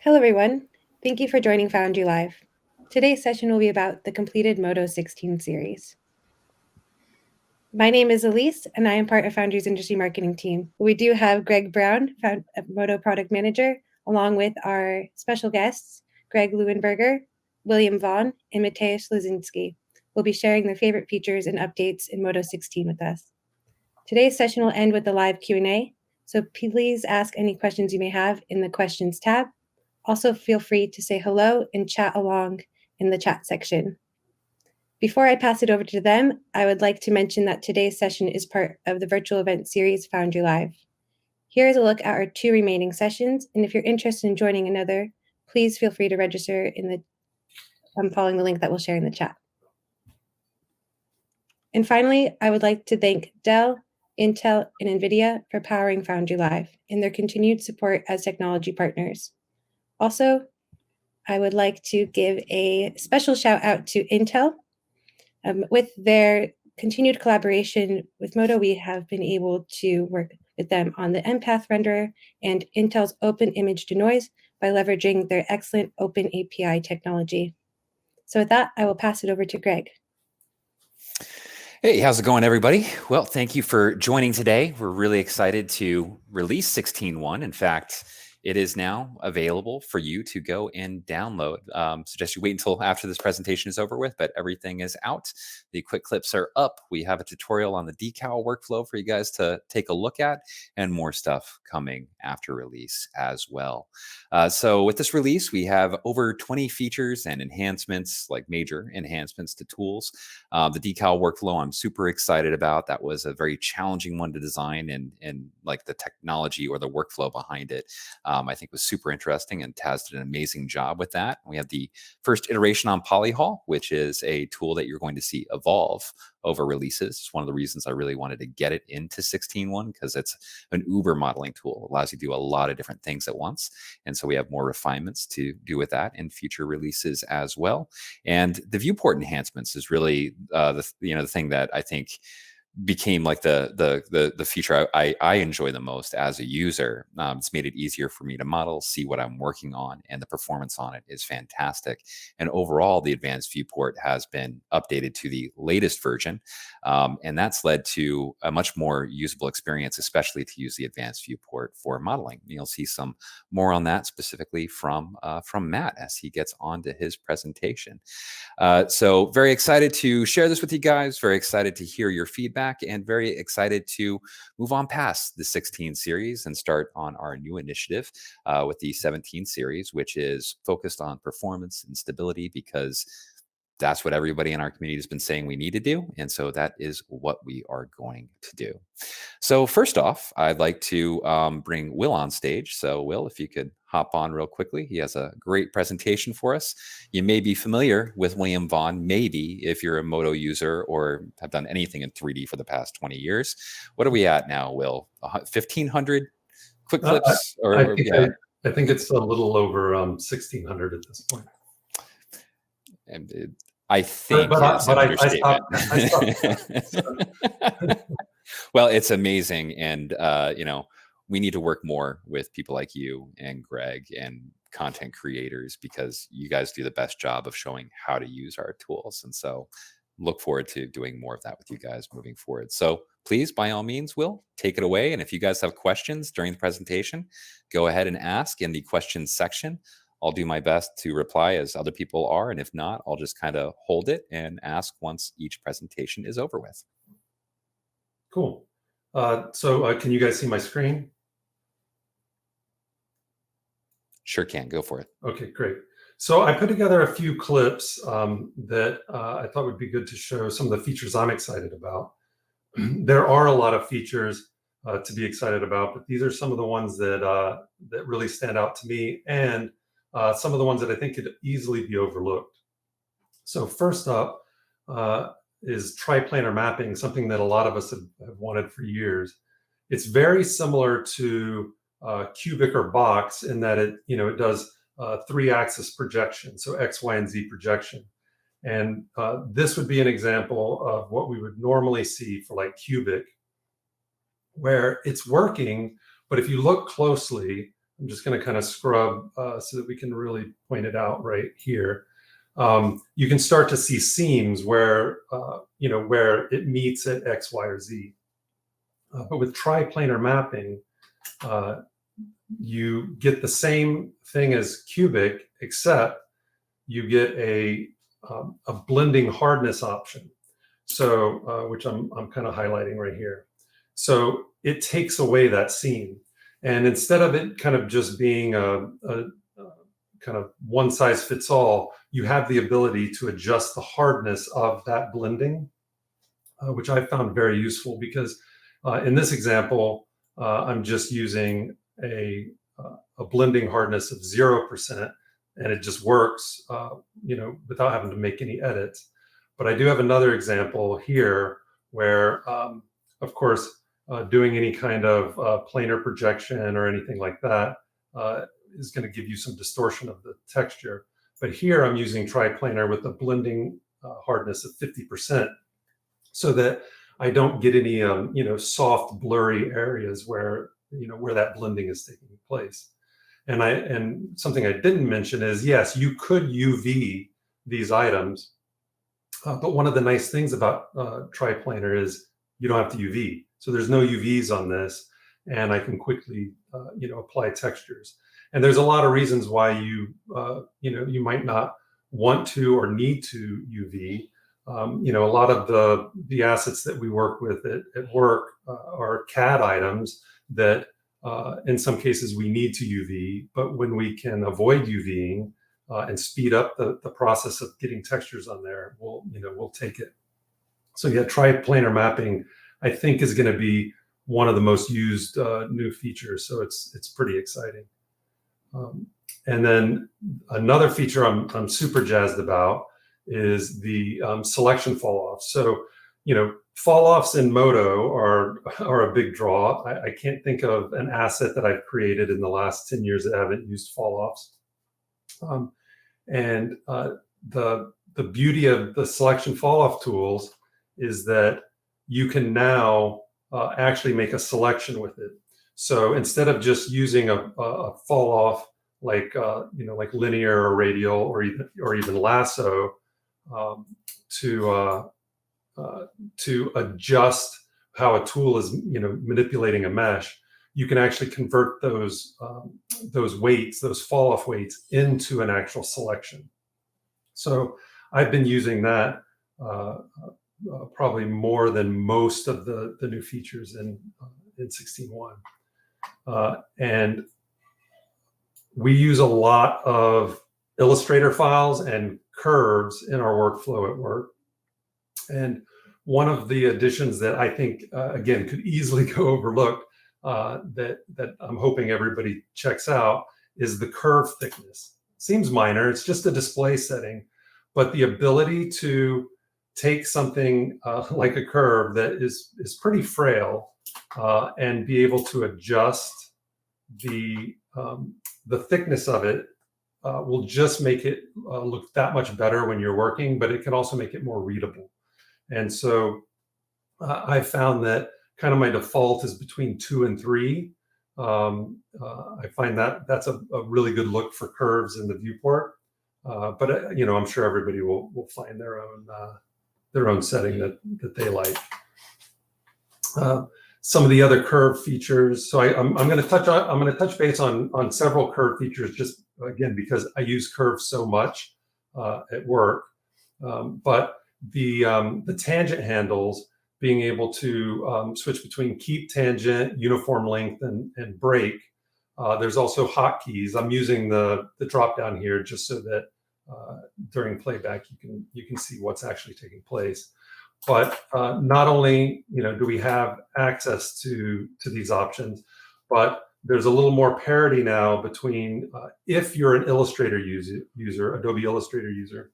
Hello everyone, thank you for joining Foundry Live. Today's session will be about the completed Modo 16 series. My name is Elise and I am part of Foundry's industry marketing team. We do have Greg Brown, Modo Product Manager, along with our special guests, Greg Leuenberger, William Vaughan, and Mateusz Losinski, will be sharing their favorite features and updates in Modo 16 with us. Today's session will end with a live Q&A, so please ask any questions you may have in the questions tab. Also, feel free to say hello and chat along in the chat section. Before I pass it over to them, I would like to mention that today's session is part of the virtual event series Foundry Live. Here is a look at our 2 remaining sessions, and if you're interested in joining another, please feel free to register following the link that we'll share in the chat. And finally, I would like to thank Dell, Intel, and NVIDIA for powering Foundry Live and their continued support as technology partners. Also, I would like to give a special shout out to Intel. With their continued collaboration with Modo, we have been able to work with them on the empath renderer and Intel's open image denoise by leveraging their excellent open API technology. So with that, I will pass it over to Greg. Hey, how's it going, everybody? Well, thank you for joining today. We're really excited to release 16.1. In fact, it is now available for you to go and download. Suggest you wait until after this presentation is over with, but everything is out. The quick clips are up. We have a tutorial on the decal workflow for you guys to take a look at, and more stuff coming after release as well. So with this release, we have over 20 features and enhancements, like major enhancements to tools. The decal workflow I'm super excited about. That was a very challenging one to design, and like the technology or the workflow behind it. I think was super interesting, and Taz did an amazing job with that. We have the first iteration on Polyhall, which is a tool that you're going to see evolve over releases. It's one of the reasons I really wanted to get it into 16.1, because it's an uber modeling tool. It allows you to do a lot of different things at once. And so we have more refinements to do with that in future releases as well. And the viewport enhancements is really the thing that I think became like the feature I enjoy the most as a user. It's made it easier for me to model, see what I'm working on, and the performance on it is fantastic. And overall, the advanced viewport has been updated to the latest version, and that's led to a much more usable experience, especially to use the advanced viewport for modeling. You'll see some more on that specifically from Matt as he gets onto his presentation. So very excited to share this with you guys. Very excited to hear your feedback, and very excited to move on past the 16 series and start on our new initiative with the 17 series, which is focused on performance and stability, because that's what everybody in our community has been saying we need to do. And so that is what we are going to do. So first off, I'd like to bring Will on stage. So Will, if you could hop on real quickly. He has a great presentation for us. You may be familiar with William Vaughan, maybe if you're a Modo user or have done anything in 3D for the past 20 years. What are we at now, Will? 1,500 quick clips? I think it's a little over 1,600 at this point. And I think it's an understatement. I stopped. Well, it's amazing. And, we need to work more with people like you and Greg and content creators, because you guys do the best job of showing how to use our tools. And so look forward to doing more of that with you guys moving forward. So please, by all means, Will, take it away. And if you guys have questions during the presentation, go ahead and ask in the questions section. I'll do my best to reply as other people are. And if not, I'll just kind of hold it and ask once each presentation is over with. Cool. So can you guys see my screen? Sure can. Go for it. Okay, great. So I put together a few clips that I thought would be good to show some of the features I'm excited about. There are a lot of features to be excited about, but these are some of the ones that that really stand out to me, and some of the ones that I think could easily be overlooked. So first up is triplanar mapping, something that a lot of us have wanted for years. It's very similar to cubic or box in that it does 3-axis projection, so X, Y, and Z projection. And this would be an example of what we would normally see for like cubic, where it's working, but if you look closely, I'm just going to kind of scrub so that we can really point it out right here. You can start to see seams where, where it meets at X, Y, or Z. But with triplanar mapping, you get the same thing as cubic, except you get a blending hardness option. So, which I'm kind of highlighting right here. So it takes away that seam. And instead of it kind of just being a kind of one size fits all, you have the ability to adjust the hardness of that blending, which I found very useful because in this example, I'm just using a blending hardness of 0%, and it just works, without having to make any edits. But I do have another example here where, of course, doing any kind of planar projection or anything like that is going to give you some distortion of the texture. But here I'm using triplanar with a blending hardness of 50%, so that I don't get any soft, blurry areas where that blending is taking place. And something I didn't mention is, yes, you could UV these items, but one of the nice things about triplanar is you don't have to UV. So there's no UVs on this, and I can quickly apply textures. And there's a lot of reasons why you might not want to or need to UV. A lot of the assets that we work with at work are CAD items that in some cases we need to UV, but when we can avoid UVing and speed up the process of getting textures on there, we'll take it. So yeah, triplanar mapping, I think, is going to be one of the most used new features. So it's pretty exciting. And then another feature I'm super jazzed about is the selection fall off. So, fall offs in Modo are a big draw. I can't think of an asset that I've created in the last 10 years that haven't used fall offs. And the beauty of the selection fall off tools is that you can now actually make a selection with it. So instead of just using a fall off like linear or radial or even lasso to adjust how a tool is manipulating a mesh, you can actually convert those weights, those fall off weights, into an actual selection. So I've been using that probably more than most of the new features in 16.1. And we use a lot of Illustrator files and curves in our workflow at work. And one of the additions that I think, again, could easily go overlooked that I'm hoping everybody checks out is the curve thickness. Seems minor, it's just a display setting, but the ability to take something like a curve that is pretty frail and be able to adjust the thickness of it will just make it look that much better when you're working, but it can also make it more readable. And so I found that kind of my default is between 2 and 3. I find that that's a really good look for curves in the viewport. But I'm sure everybody will find their own setting that they like. Some of the other curve features. So I'm going to touch base on several curve features, just again because I use curves so much at work. But the tangent handles, being able to switch between keep tangent, uniform length, and break. There's also hotkeys. I'm using the drop down here just so that during playback you can see what's actually taking place. But not only do we have access to these options, but there's a little more parity now between if you're an Illustrator user, Adobe Illustrator user,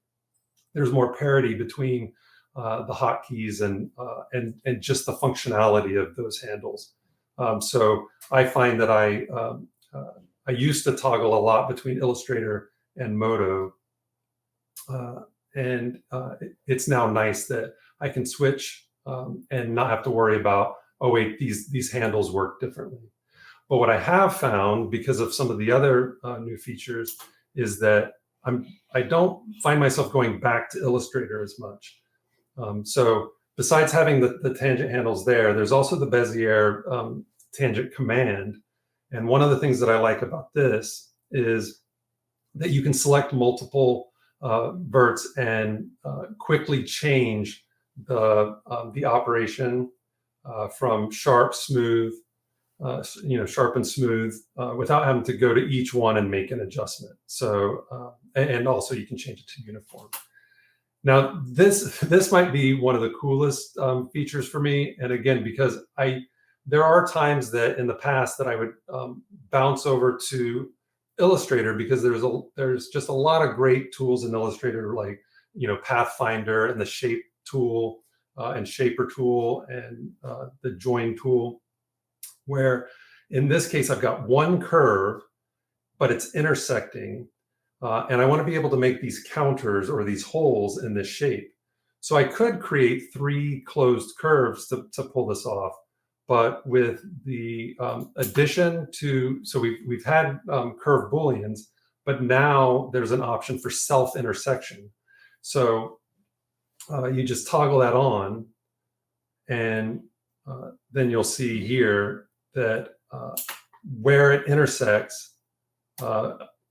there's more parity between the hotkeys and just the functionality of those handles. So I find that I used to toggle a lot between Illustrator and Modo, and it's now nice that I can switch and not have to worry about, oh wait, these handles work differently. But what I have found, because of some of the other new features, is that I don't find myself going back to Illustrator as much. So besides having the tangent handles there, there's also the Bezier tangent command. And one of the things that I like about this is that you can select multiple verts and quickly change the operation from sharp, smooth, sharp and smooth, without having to go to each one and make an adjustment. So, and also you can change it to uniform. Now, this might be one of the coolest features for me. And again, because there are times that in the past that I would bounce over to Illustrator, because there's just a lot of great tools in Illustrator, like Pathfinder and the shape tool and shaper tool and the join tool, where in this case I've got one curve, but it's intersecting, and I want to be able to make these counters or these holes in this shape. So I could create 3 closed curves to pull this off. But with the addition to, so we've had curve booleans, but now there's an option for self-intersection. So you just toggle that on, and then you'll see here that where it intersects,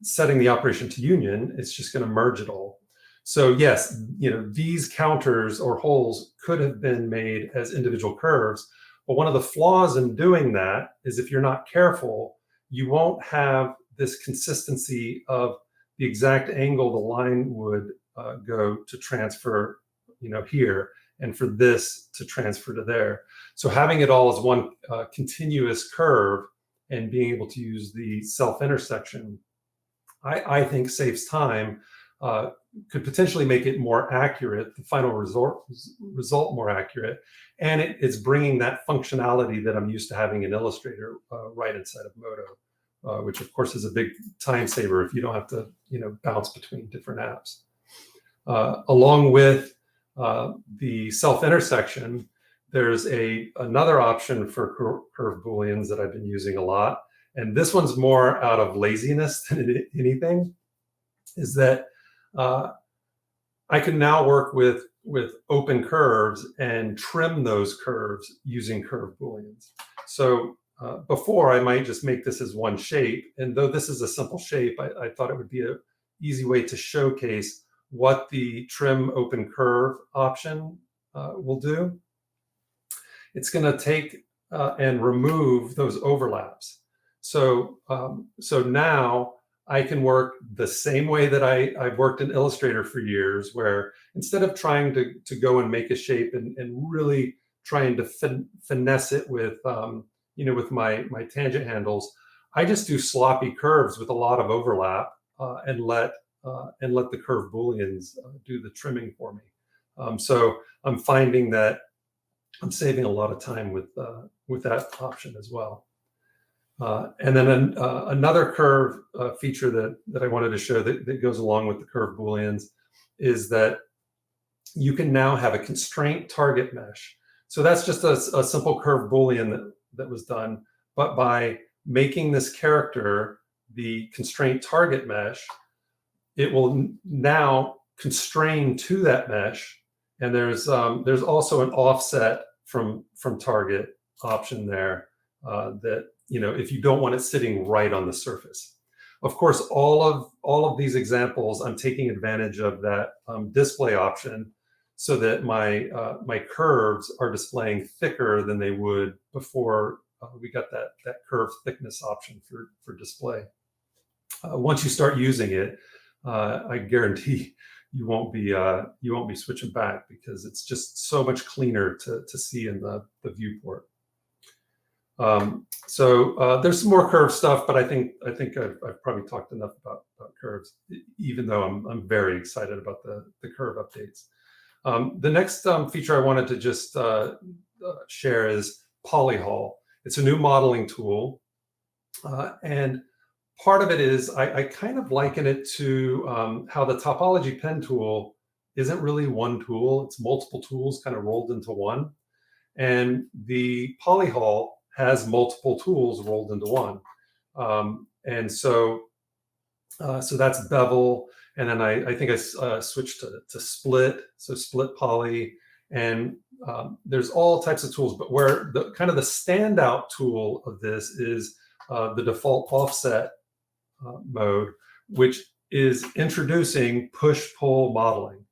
setting the operation to union, it's just going to merge it all. So yes, these counters or holes could have been made as individual curves. But one of the flaws in doing that is if you're not careful, you won't have this consistency of the exact angle the line would go to transfer, here, and for this to transfer to there. So having it all as one continuous curve and being able to use the self-intersection, I think saves time, could potentially make it more accurate, the final result more accurate, and it's bringing that functionality that I'm used to having in Illustrator right inside of Modo, which of course is a big time saver if you don't have to bounce between different apps. Along with the self-intersection, there's another option for curve booleans that I've been using a lot, and this one's more out of laziness than anything, is that I can now work with open curves and trim those curves using curve booleans. So before I might just make this as one shape, and though this is a simple shape, I thought it would be an easy way to showcase what the trim open curve option will do. It's going to take and remove those overlaps. So now I can work the same way that I've worked in Illustrator for years, where instead of trying to go and make a shape and really trying to finesse it with with my tangent handles, I just do sloppy curves with a lot of overlap and let the curve booleans do the trimming for me. So I'm finding that I'm saving a lot of time with that option as well. And then another curve feature that I wanted to show that goes along with the curve booleans is that you can now have a constraint target mesh. So that's just a simple curve boolean that was done, but by making this character the constraint target mesh, it will now constrain to that mesh. And there's also an offset from target option there that if you don't want it sitting right on the surface. Of course, all of these examples, I'm taking advantage of that display option so that my curves are displaying thicker than they would before we got that curve thickness option for display. Once you start using it, I guarantee you won't be switching back, because it's just so much cleaner to see in the viewport. So there's some more curve stuff, but I think I've probably talked enough about curves, even though I'm very excited about the curve updates. The next feature I wanted to just share is Polyhall. It's a new modeling tool, and part of it is I kind of liken it to how the topology pen tool isn't really one tool; it's multiple tools kind of rolled into one. And the Polyhall has multiple tools rolled into one. And so that's bevel. And then I think I switched to split, so split poly. And there's all types of tools, but where the kind of the standout tool of this is the default offset mode, which is introducing push-pull modeling,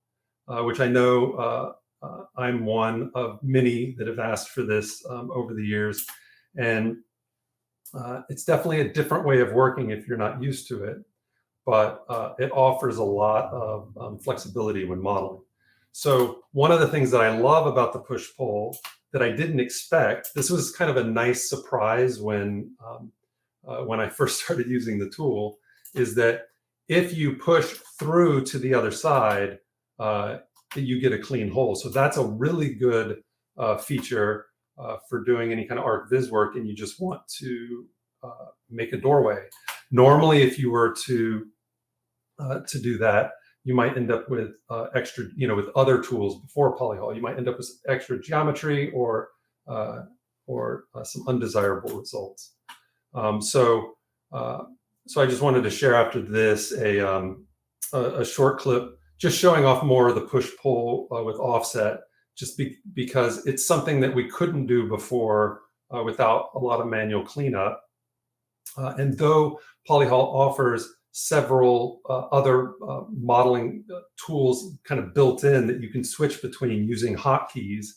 which I know I'm one of many that have asked for this over the years. And it's definitely a different way of working if you're not used to it, but it offers a lot of flexibility when modeling. So one of the things that I love about the push-pull that I didn't expect, this was kind of a nice surprise when I first started using the tool, is that if you push through to the other side, you get a clean hole. So that's a really good feature for doing any kind of arc viz work, and you just want to make a doorway. Normally, if you were to do that, you might end up with extra, with other tools before polyhol, you might end up with extra geometry or some undesirable results. So I just wanted to share after this a short clip just showing off more of the push-pull with offset, just because it's something that we couldn't do before without a lot of manual cleanup. And though polyhol offers several other modeling tools kind of built in that you can switch between using hotkeys,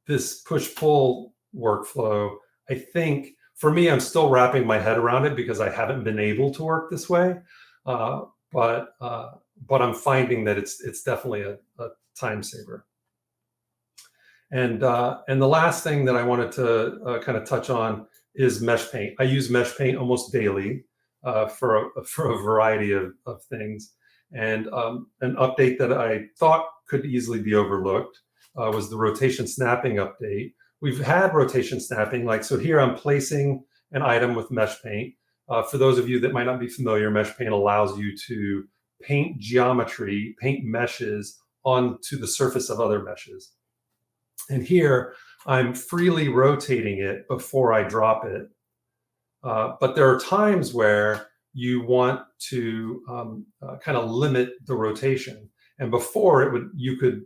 this push-pull workflow, I think, for me, I'm still wrapping my head around it because I haven't been able to work this way. But I'm finding that it's definitely a time saver. And the last thing that I wanted to kind of touch on is mesh paint. I use mesh paint almost daily for a variety of things. And an update that I thought could easily be overlooked was the rotation snapping update. We've had rotation snapping, so here I'm placing an item with mesh paint. For those of you that might not be familiar, mesh paint allows you to paint geometry, paint meshes onto the surface of other meshes. And here I'm freely rotating it before I drop it. But there are times where you want to kind of limit the rotation. And before you could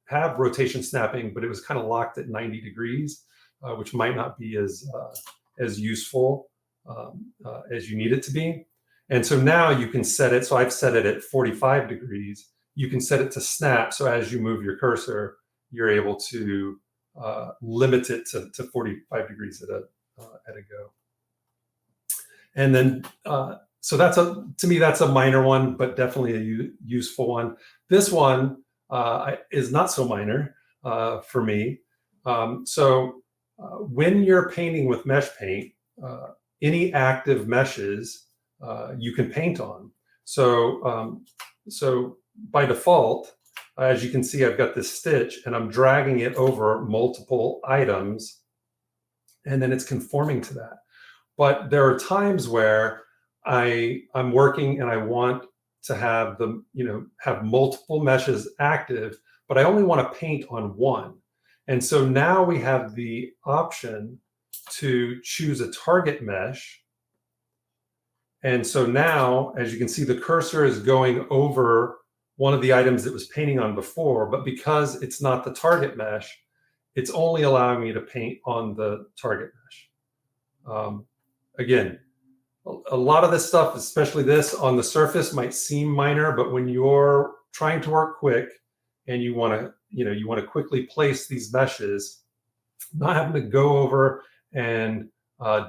have rotation snapping, but it was kind of locked at 90 degrees, which might not be as useful as you need it to be. And so now you can set it, so I've set it at 45 degrees. You can set it to snap, so as you move your cursor, you're able to limit it to 45 degrees at a go. And then, so to me, that's a minor one, but definitely a useful one. This one is not so minor for me. So when you're painting with mesh paint, any active meshes you can paint on. So by default, as you can see, I've got this stitch and I'm dragging it over multiple items, and then it's conforming to that. But there are times where I'm working and I want to have have multiple meshes active, but I only want to paint on one. And so now we have the option to choose a target mesh. And so now, as you can see, the cursor is going over one of the items that was painting on before, but because it's not the target mesh, it's only allowing me to paint on the target mesh. Again, a lot of this stuff, especially this on the surface, might seem minor, but when you're trying to work quick and you want to quickly place these meshes, not having to go over and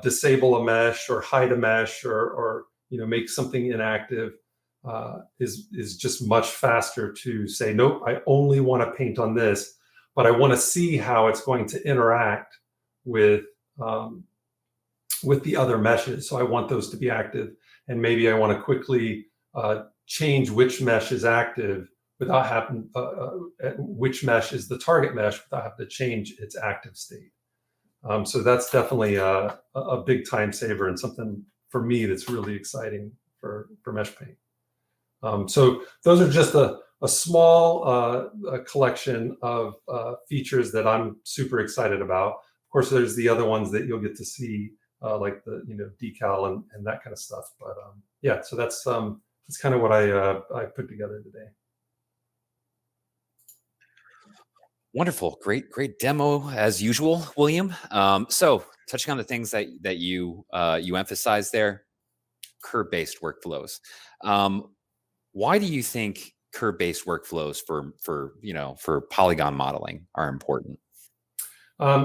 disable a mesh or hide a mesh or make something inactive is just much faster to say, nope, I only want to paint on this, but I want to see how it's going to interact with the other meshes. So I want those to be active, and maybe I want to quickly change which mesh is active without having which mesh is the target mesh without having to change its active state. So that's definitely a big time saver and something for me that's really exciting for mesh paint. So those are just a a small collection of features that I'm super excited about. Of course, there's the other ones that you'll get to see, like the decal and that kind of stuff. But yeah, so that's kind of what I put together today. Wonderful, great demo as usual, William. So touching on the things that you emphasized there, curve-based workflows. Why do you think curve-based workflows for polygon modeling are important?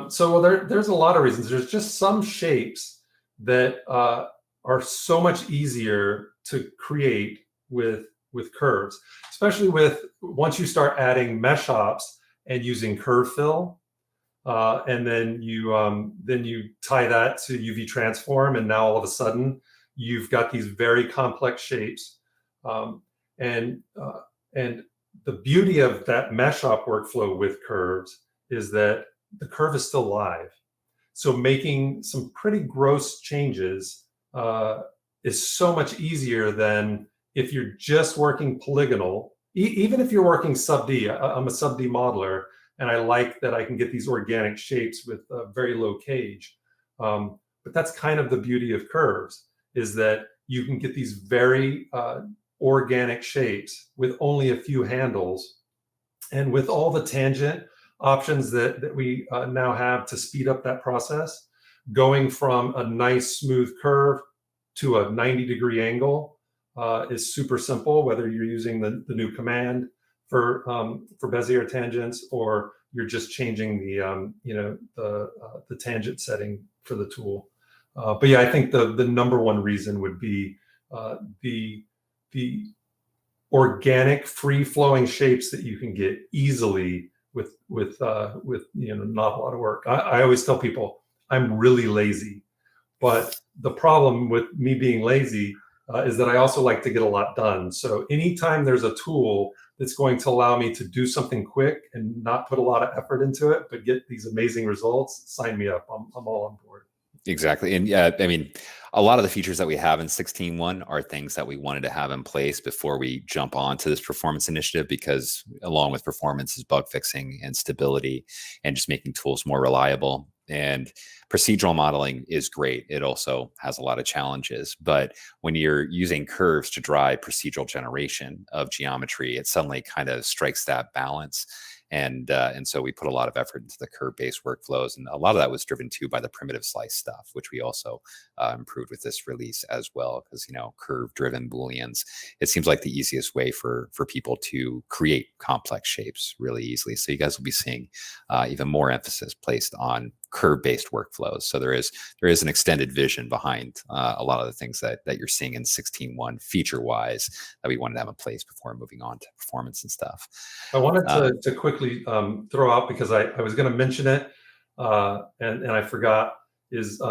So there's a lot of reasons. There's just some shapes that are so much easier to create with curves, especially once you start adding mesh ops and using curve fill, and then you tie that to UV transform, and now all of a sudden you've got these very complex shapes. And the beauty of that mesh op workflow with curves is that the curve is still live. So making some pretty gross changes is so much easier than if you're just working polygonal. Even if you're working sub D, I'm a sub D modeler, and I like that I can get these organic shapes with a very low cage. But that's kind of the beauty of curves, is that you can get these very organic shapes with only a few handles. And with all the tangent options that we now have to speed up that process, going from a nice smooth curve to a 90-degree angle is super simple, whether you're using the new command for Bezier tangents, or you're just changing the tangent setting for the tool. But yeah, I think the number one reason would be the organic, free-flowing shapes that you can get easily with not a lot of work. I always tell people I'm really lazy, but the problem with me being lazy is that I also like to get a lot done. So anytime there's a tool that's going to allow me to do something quick and not put a lot of effort into it, but get these amazing results, sign me up. I'm all on board. Exactly. And yeah, I mean, a lot of the features that we have in 16.1 are things that we wanted to have in place before we jump on to this performance initiative, because along with performance is bug fixing and stability and just making tools more reliable. And procedural modeling is great. It also has a lot of challenges, but when you're using curves to drive procedural generation of geometry, it suddenly kind of strikes that balance. And so we put a lot of effort into the curve-based workflows, and a lot of that was driven too by the primitive slice stuff, which we also improved with this release as well. Because curve-driven booleans, it seems like the easiest way for people to create complex shapes really easily. So you guys will be seeing even more emphasis placed on curve-based workflows. So there is an extended vision behind a lot of the things that you're seeing in 16.1 feature-wise that we wanted to have in place before moving on to performance and stuff. I wanted to quickly throw out, because I was going to mention it and I forgot, is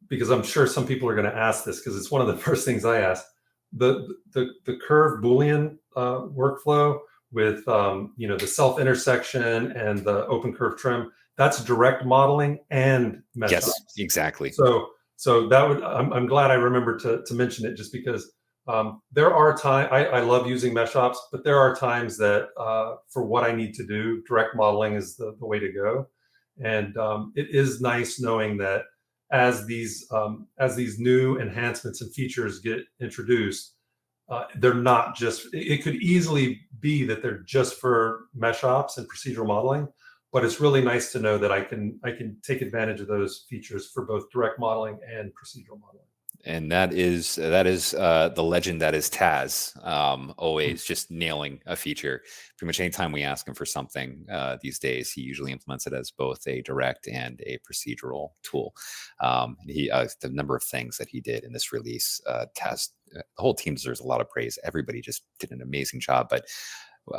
because I'm sure some people are going to ask this, because it's one of the first things I ask. The curve Boolean workflow with the self intersection and the open curve trim, that's direct modeling and mesh yes, ops. Exactly. So that would, I'm glad I remembered to mention it, just because there are times I love using mesh ops, but there are times that for what I need to do, direct modeling is the way to go. And it is nice knowing that as these new enhancements and features get introduced, they're not just, it could easily be that they're just for mesh ops and procedural modeling, but it's really nice to know that I can take advantage of those features for both direct modeling and procedural modeling. And that is the legend that is Taz, always just nailing a feature. Pretty much anytime we ask him for something these days, he usually implements it as both a direct and a procedural tool. And the number of things that he did in this release, Taz, the whole team deserves a lot of praise. Everybody just did an amazing job, but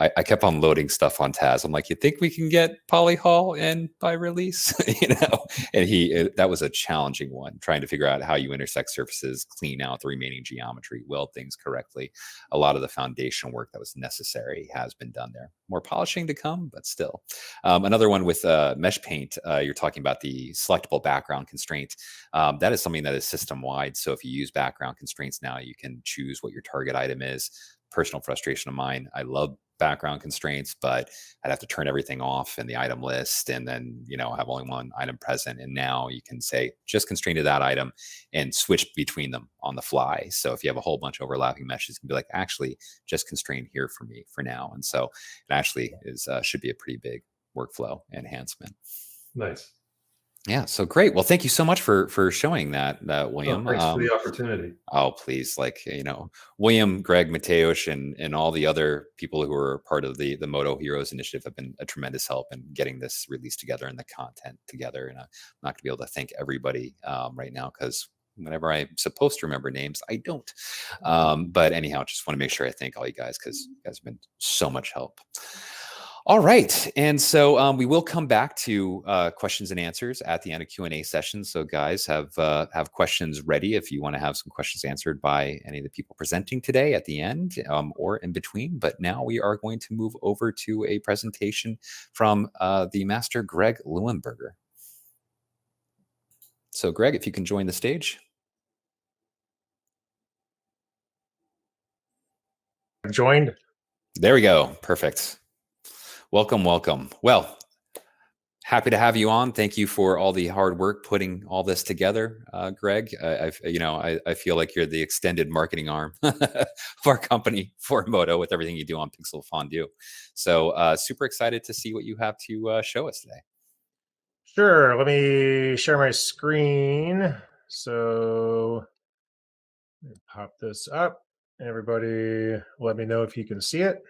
I kept on loading stuff on Taz. I'm like, you think we can get polyhol in by release? And that was a challenging one, trying to figure out how you intersect surfaces, clean out the remaining geometry, weld things correctly. A lot of the foundational work that was necessary has been done there. More polishing to come, but still. Another one with mesh paint, you're talking about the selectable background constraint. That is something that is system-wide. So if you use background constraints now, you can choose what your target item is. Personal frustration of mine, I love background constraints, but I'd have to turn everything off in the item list and then, have only one item present. And now you can say just constrain to that item and switch between them on the fly. So if you have a whole bunch of overlapping meshes, you can be like, actually just constrain here for me for now. And so it actually should be a pretty big workflow enhancement. Nice. Yeah. So great. Well, thank you so much for showing that, William. Thanks for the opportunity. Oh, please. William, Greg, Mateusz, and all the other people who are part of the Modo Heroes initiative have been a tremendous help in getting this release together and the content together. And I'm not gonna be able to thank everybody right now, because whenever I'm supposed to remember names, I don't. But anyhow, just want to make sure I thank all you guys, because you guys have been so much help. All right, and so we will come back to questions and answers at the end of Q&A session. So guys, have questions ready if you want to have some questions answered by any of the people presenting today at the end or in between. But now we are going to move over to a presentation from the master Greg Leuenberger. So Greg, if you can join the stage. Joined. There we go. Perfect. Welcome, welcome. Well, happy to have you on. Thank you for all the hard work putting all this together, Greg. I feel like you're the extended marketing arm of our company for Modo with everything you do on Pixel Fondue. So super excited to see what you have to show us today. Sure. Let me share my screen. So let me pop this up. Everybody, let me know if you can see it.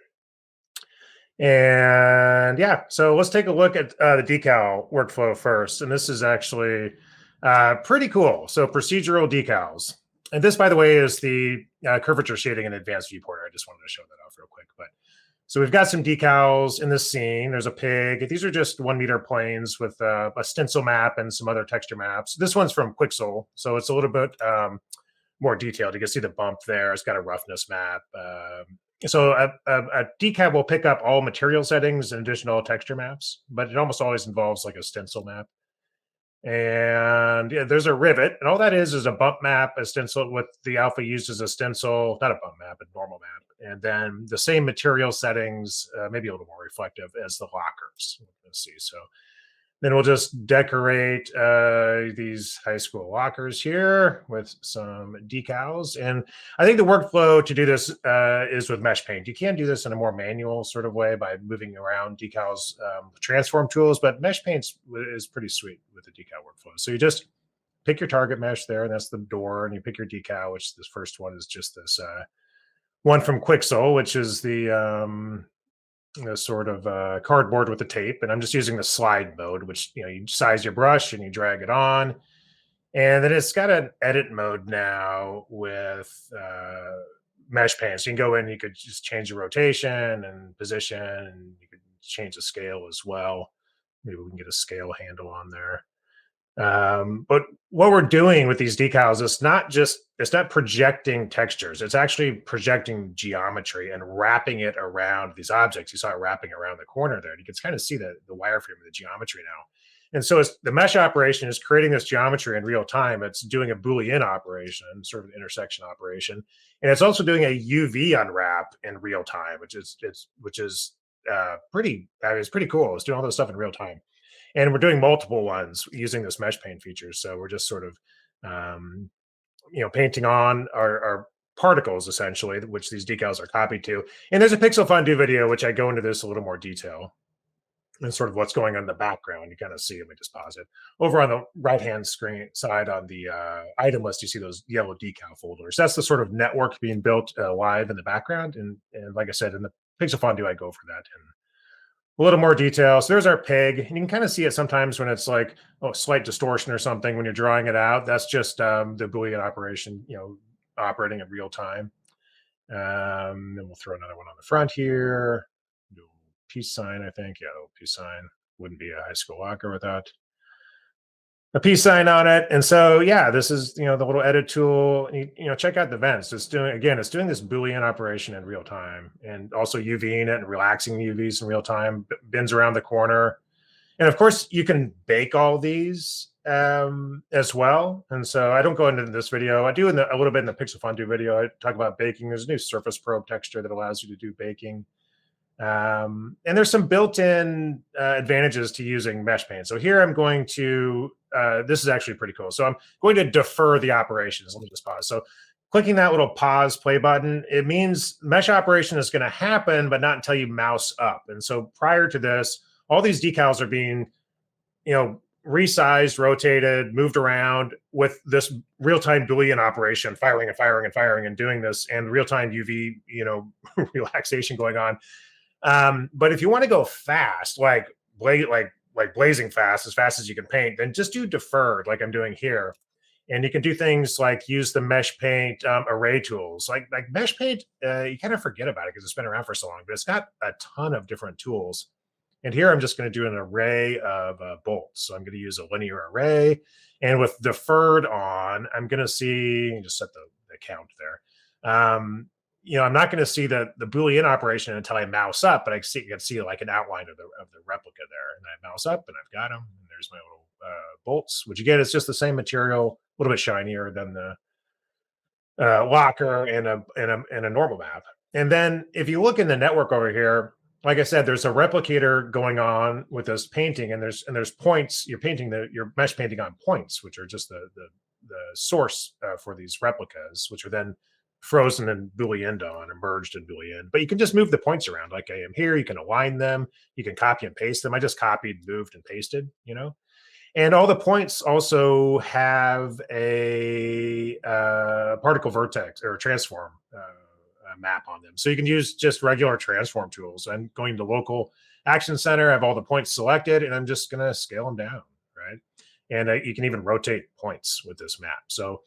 And yeah, so let's take a look at the decal workflow first. And this is actually pretty cool. So procedural decals. And this, by the way, is the curvature shading in advanced viewport. I just wanted to show that off real quick. But so we've got some decals in this scene. There's a pig. These are just 1 meter planes with a stencil map and some other texture maps. This one's from Quixel, so it's a little bit more detailed. You can see the bump there. It's got a roughness map. So a decal will pick up all material settings and additional texture maps, but it almost always involves like a stencil map. And yeah, there's a rivet, and all that is a bump map, a stencil with the alpha used as a stencil, not a bump map, a normal map. And then the same material settings, maybe a little more reflective as the lockers. Let's see. So then we'll just decorate these high school lockers here with some decals. And I think the workflow to do this is with mesh paint. You can do this in a more manual sort of way by moving around decals, transform tools, but mesh paint is pretty sweet with the decal workflow. So you just pick your target mesh there, and that's the door, and you pick your decal, which this first one is just this one from Quixel, which is the sort of cardboard with the tape. And I'm just using the slide mode, which, you size your brush and you drag it on. And then it's got an edit mode now with mesh paint. So you can go in, you could just change the rotation and position, and you could change the scale as well. Maybe we can get a scale handle on there. But what we're doing with these decals is it's not projecting textures. It's actually projecting geometry and wrapping it around these objects. You saw it wrapping around the corner there. And you can kind of see the wireframe of the geometry now. And so the mesh operation is creating this geometry in real time. It's doing a Boolean operation, sort of an intersection operation. And it's also doing a UV unwrap in real time, which is pretty cool. It's doing all this stuff in real time. And we're doing multiple ones using this mesh paint feature. So we're just sort of, painting on our particles, essentially, which these decals are copied to. And there's a Pixel Fondue video, which I go into this a little more detail and sort of what's going on in the background. You kind of see, let me just pause it. Over on the right-hand screen side on the item list, you see those yellow decal folders. That's the sort of network being built live in the background. And like I said, in the Pixel Fondue, I go for that in a little more detail. So there's our pig. And you can kind of see it sometimes when it's like, slight distortion or something when you're drawing it out. That's just the Boolean operation, operating in real time. Then we'll throw another one on the front here. Do a peace sign, I think. Yeah, a peace sign. Wouldn't be a high school locker without a peace sign on it. And so, yeah, this is, the little edit tool. Check out the vents. It's doing this Boolean operation in real time, and also UVing it and relaxing the UVs in real time, bends around the corner. And of course, you can bake all these as well. And so I don't go into this video. I do a little bit in the Pixel Fondue video. I talk about baking. There's a new surface probe texture that allows you to do baking. And there's some built-in advantages to using mesh paint. So here I'm going to, this is actually pretty cool. So I'm going to defer the operations. Let me just pause. So clicking that little pause play button, it means mesh operation is going to happen, but not until you mouse up. And so prior to this, all these decals are being, resized, rotated, moved around with this real-time Boolean operation, firing and firing and firing and doing this, and real-time UV, relaxation going on. But if you want to go fast, like blazing fast, as fast as you can paint, then just do deferred, like I'm doing here. And you can do things like use the mesh paint array tools. Like mesh paint, you kind of forget about it because it's been around for so long, but it's got a ton of different tools. And here I'm just going to do an array of bolts. So I'm going to use a linear array. And with deferred on, I'm going to see, just set the count there. I'm not going to see the Boolean operation until I mouse up, but you can see like an outline of the replica there. And I mouse up and I've got them. And there's my little bolts, which again, it's just the same material, a little bit shinier than the locker and a normal map. And then if you look in the network over here, like I said, there's a replicator going on with this painting, and there's points. You're mesh painting on points, which are just the source for these replicas, which are then frozen in Boolean on, merged in Boolean. But you can just move the points around like I am here. You can align them. You can copy and paste them. I just copied, moved, and pasted, And all the points also have a particle vertex or transform map on them. So you can use just regular transform tools. I'm going to local action center. I have all the points selected, and I'm just going to scale them down, right? And you can even rotate points with this map. So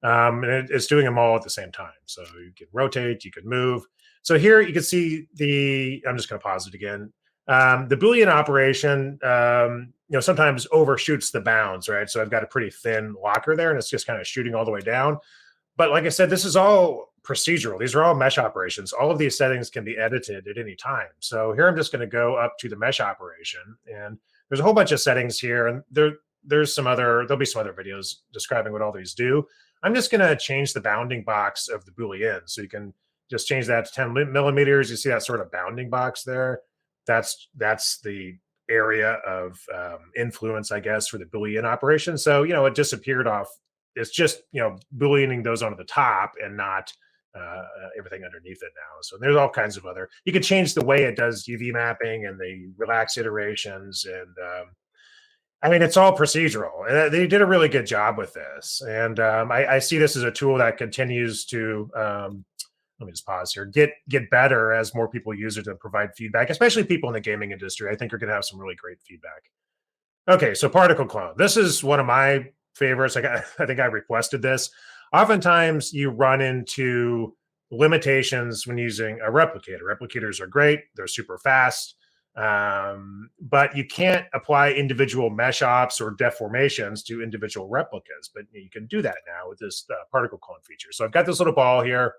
and it's doing them all at the same time. So you can rotate, you can move. So here you can see I'm just going to pause it again. The Boolean operation, sometimes overshoots the bounds, right? So I've got a pretty thin locker there, and it's just kind of shooting all the way down. But like I said, this is all procedural. These are all mesh operations. All of these settings can be edited at any time. So here I'm just going to go up to the mesh operation, and there's a whole bunch of settings here, and there'll be some other videos describing what all these do. I'm just going to change the bounding box of the Boolean. So you can just change that to 10 millimeters. You see that sort of bounding box there? That's the area of influence, I guess, for the Boolean operation. So, it disappeared off. It's just, Booleaning those onto the top and not everything underneath it now. So there's all kinds of you can change the way it does UV mapping and the relax iterations. And it's all procedural. And they did a really good job with this. And I see this as a tool that continues to, let me just pause here, get better as more people use it and provide feedback, especially people in the gaming industry. I think are going to have some really great feedback. Okay, so particle clone. This is one of my favorites. I think I requested this. Oftentimes you run into limitations when using a replicator. Replicators are great. They're super fast. But you can't apply individual mesh ops or deformations to individual replicas. But you can do that now with this particle clone feature. So I've got this little ball here,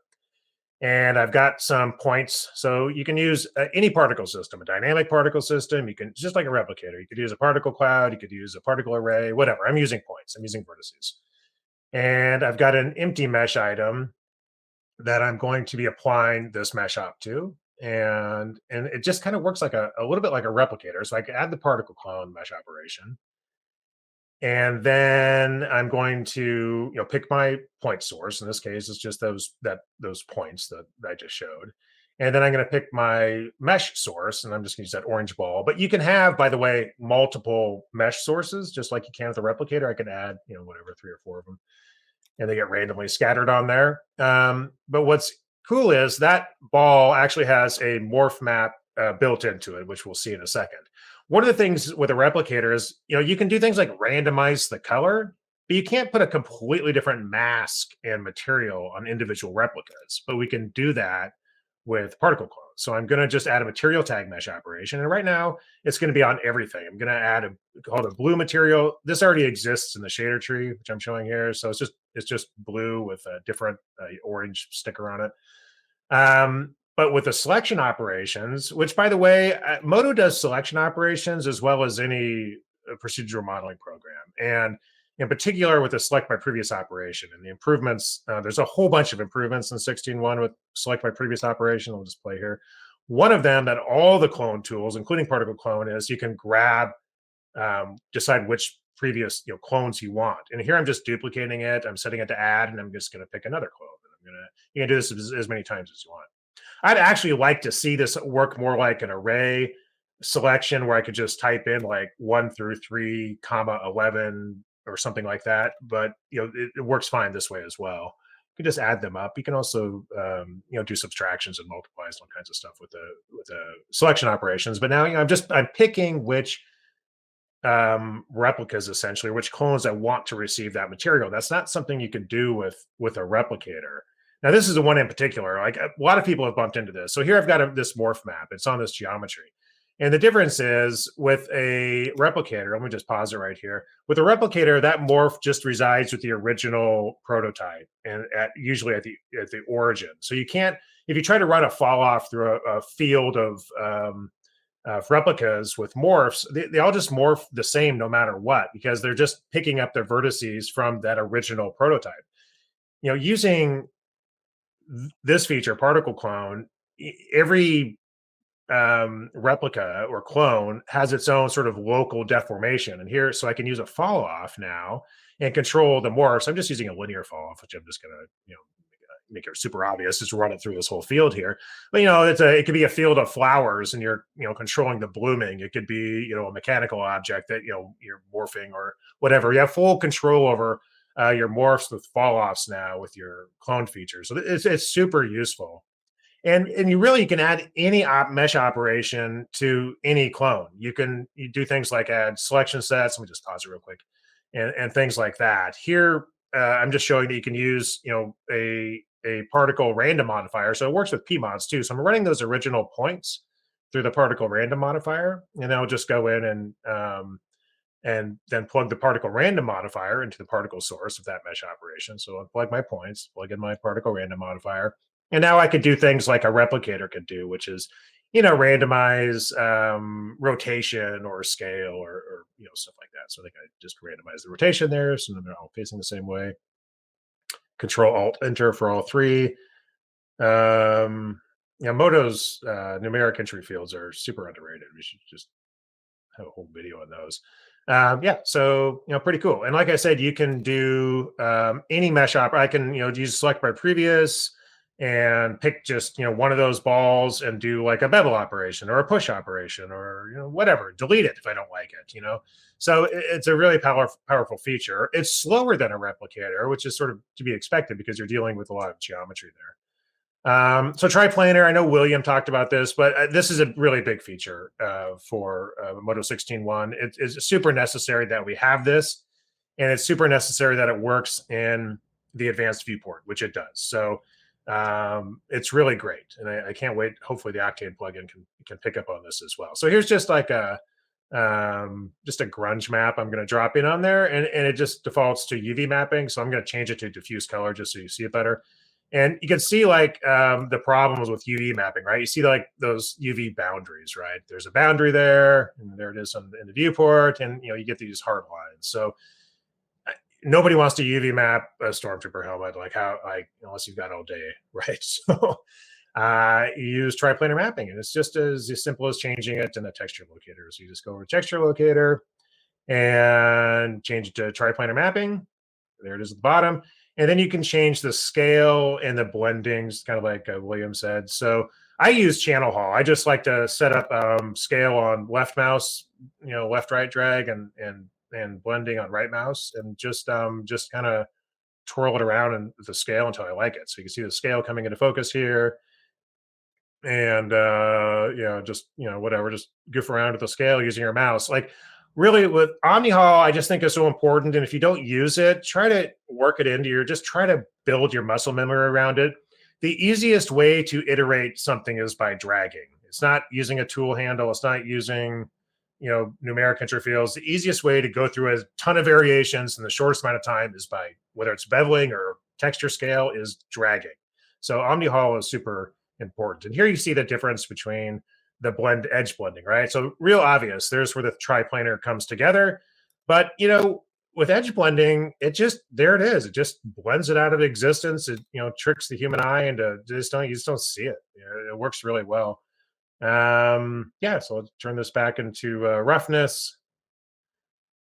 and I've got some points. So you can use any particle system, a dynamic particle system. You can, just like a replicator, you could use a particle cloud, you could use a particle array, whatever. I'm using points, I'm using vertices. And I've got an empty mesh item that I'm going to be applying this mesh op to. And it just kind of works like a little bit like a replicator. So I can add the particle clone mesh operation. And then I'm going to pick my point source. In this case, it's just those points that I just showed. And then I'm going to pick my mesh source, and I'm just going to use that orange ball. But you can have, by the way, multiple mesh sources, just like you can with a replicator. I can add, whatever, 3 or 4 of them, and they get randomly scattered on there. But what's cool is that ball actually has a morph map built into it, which we'll see in a second. One of the things with a replicator is, you can do things like randomize the color, but you can't put a completely different mask and material on individual replicas. But we can do that with particle clones. So I'm going to just add a material tag mesh operation. And right now it's going to be on everything. I'm going to add called a blue material. This already exists in the shader tree, which I'm showing here. So it's just blue with a different orange sticker on it. But with the selection operations, which, by the way, Modo does selection operations as well as any procedural modeling program. And in particular with the select by previous operation and the improvements, there's a whole bunch of improvements in 16.1 with select by previous operation. I'll just play here. One of them that all the clone tools, including particle clone, is you can grab, decide which previous clones you want. And here I'm just duplicating it. I'm setting it to add, and I'm just going to pick another clone. And you can do this as many times as you want. I'd actually like to see this work more like an array selection where I could just type in like 1 through 3, 11 or something like that. But it works fine this way as well. You can just add them up. You can also do subtractions and multiplies and all kinds of stuff with the selection operations. But now I'm picking which replicas, essentially, which clones I want to receive that material. That's not something you can do with a replicator. Now, this is the one in particular. Like a lot of people have bumped into this. So here I've got this morph map. It's on this geometry. And the difference is with a replicator, let me just pause it right here. With a replicator, that morph just resides with the original prototype and usually at the origin. So you can't, if you try to run a fall off through a field of replicas with morphs, they all just morph the same no matter what, because they're just picking up their vertices from that original prototype. Using this feature, particle clone, every replica or clone has its own sort of local deformation. And here, so I can use a fall off now and control the morphs. I'm just using a linear fall off, which I'm just going to, make it super obvious, just run it through this whole field here. But it could be a field of flowers and you're controlling the blooming. It could be a mechanical object that you're morphing or whatever. You have full control over your morphs with fall offs now with your clone features. So it's super useful. And you can add any mesh operation to any clone. You do things like add selection sets. Let me just pause it real quick, and things like that. Here, I'm just showing that you can use a particle random modifier. So it works with PMODs too. So I'm running those original points through the particle random modifier, and I'll just go in and then plug the particle random modifier into the particle source of that mesh operation. So I'll plug my points, plug in my particle random modifier. And now I could do things like a replicator could do, which is, randomize rotation or scale or stuff like that. So I think I just randomize the rotation there. So then they're all facing the same way. Control Alt Enter for all three. Modo's numeric entry fields are super underrated. We should just have a whole video on those. So pretty cool. And like I said, you can do any mesh I can use select by previous and pick just one of those balls and do like a bevel operation or a push operation or whatever. Delete it if I don't like it. So it's a really powerful feature. It's slower than a replicator, which is sort of to be expected because you're dealing with a lot of geometry there. So triplanar, I know William talked about this, but this is a really big feature for Modo 16.1. It's super necessary that we have this, and it's super necessary that it works in the advanced viewport, which it does. So it's really great, and I can't wait. Hopefully the Octane plugin can pick up on this as well. So here's just like just a grunge map I'm going to drop in on there, and it just defaults to UV mapping. So I'm going to change it to diffuse color just so you see it better. And you can see like the problems with UV mapping, right? You see like those UV boundaries, right? There's a boundary there, and there it is in the viewport, and you get these hard lines. So nobody wants to UV map a Stormtrooper helmet, unless you've got all day, right? So you use triplanar mapping, and it's just as simple as changing it in the texture locator. So you just go over to texture locator and change it to triplanar mapping. There it is at the bottom. And then you can change the scale and the blendings, kind of like William said. So I use channel haul. I just like to set up scale on left mouse, left right drag, and blending on right mouse, and just kind of twirl it around in the scale until I like it. So you can see the scale coming into focus here, and just whatever, just goof around with the scale using your mouse. Like really with OmniHaul, I just think is so important. And if you don't use it, try to work it into just try to build your muscle memory around it. The easiest way to iterate something is by dragging. It's not using a tool handle. It's not using numeric entry fields. The easiest way to go through a ton of variations in the shortest amount of time is by, whether it's beveling or texture scale, is dragging. So OmniHaul is super important. And here you see the difference between the edge blending, right? So real obvious, there's where the triplanar comes together. But with edge blending, there it is. It just blends it out of existence. It tricks the human eye into you just don't see it. It works really well Yeah, so let's turn this back into roughness.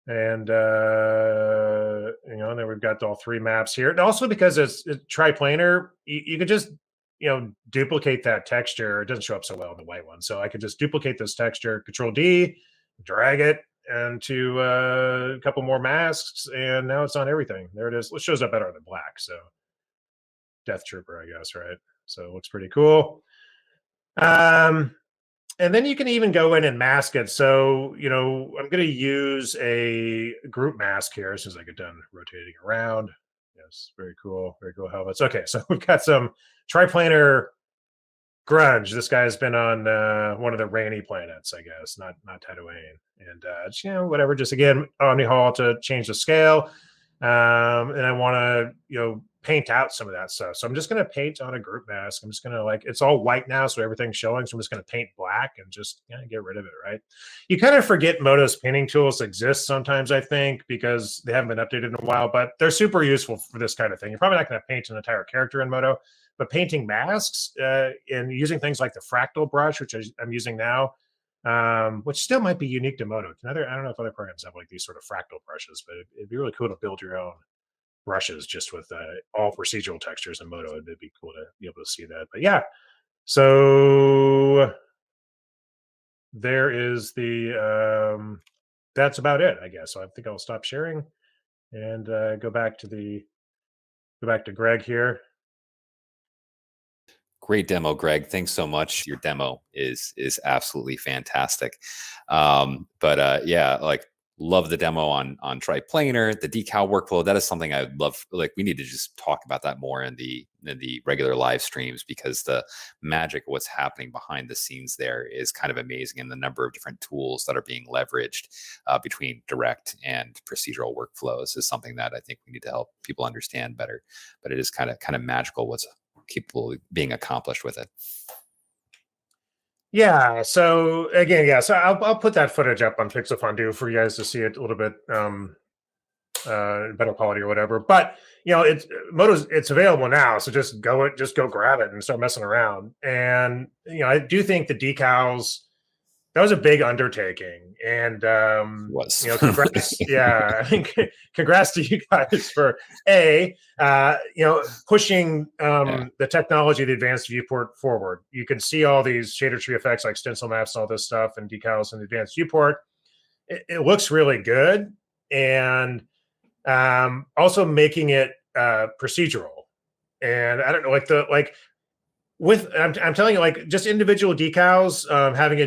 And, then we've got all 3 maps here. And also because it's triplanar, you could just, duplicate that texture. It doesn't show up so well in the white one. So I could just duplicate this texture, Control D, drag it into a couple more masks, and now it's on everything. There it is. It shows up better than black. So Death Trooper, I guess, right? So it looks pretty cool. And then you can even go in and mask it. So, I'm going to use a group mask here as soon as I get done rotating around. Yes, very cool. Very cool helmets. Okay, so we've got some triplanar grunge. This guy's been on one of the rainy planets, I guess, not Tatooine. And, whatever, just again, Omni Hall to change the scale. And I want to, paint out some of that stuff. So I'm just going to paint on a group mask. I'm just going to it's all white now, so everything's showing. So I'm just going to paint black and just get rid of it, right? You kind of forget Modo's painting tools exist sometimes, I think, because they haven't been updated in a while, but they're super useful for this kind of thing. You're probably not going to paint an entire character in Modo, but painting masks and using things like the fractal brush, which I'm using now, which still might be unique to Modo. I don't know if other programs have these sort of fractal brushes, but it'd be really cool to build your own brushes just with all procedural textures in Modo. It'd be cool to be able to see that. But yeah, so there is the that's about it, I guess. So I think I'll stop sharing and go back to Greg here. Great demo, Greg. Thanks so much. Your demo is absolutely fantastic. Yeah, love the demo on triplanar, the decal workflow. That is something I would love. We need to just talk about that more in the regular live streams, because the magic of what's happening behind the scenes there is kind of amazing, and the number of different tools that are being leveraged between direct and procedural workflows is something that I think we need to help people understand better. But it is kind of magical what's capable being accomplished with it. Yeah. So again, so I'll put that footage up on Pixel Fondue for you guys to see it a little bit better quality or whatever. But it's available now, so just go grab it and start messing around. And I do think the decals, that was a big undertaking, and congrats. Yeah, I think congrats to you guys for pushing the technology of the advanced viewport forward. You can see all these shader tree effects like stencil maps and all this stuff and decals in the advanced viewport. It looks really good, and also making it procedural. And I don't know, I'm telling you, just individual decals,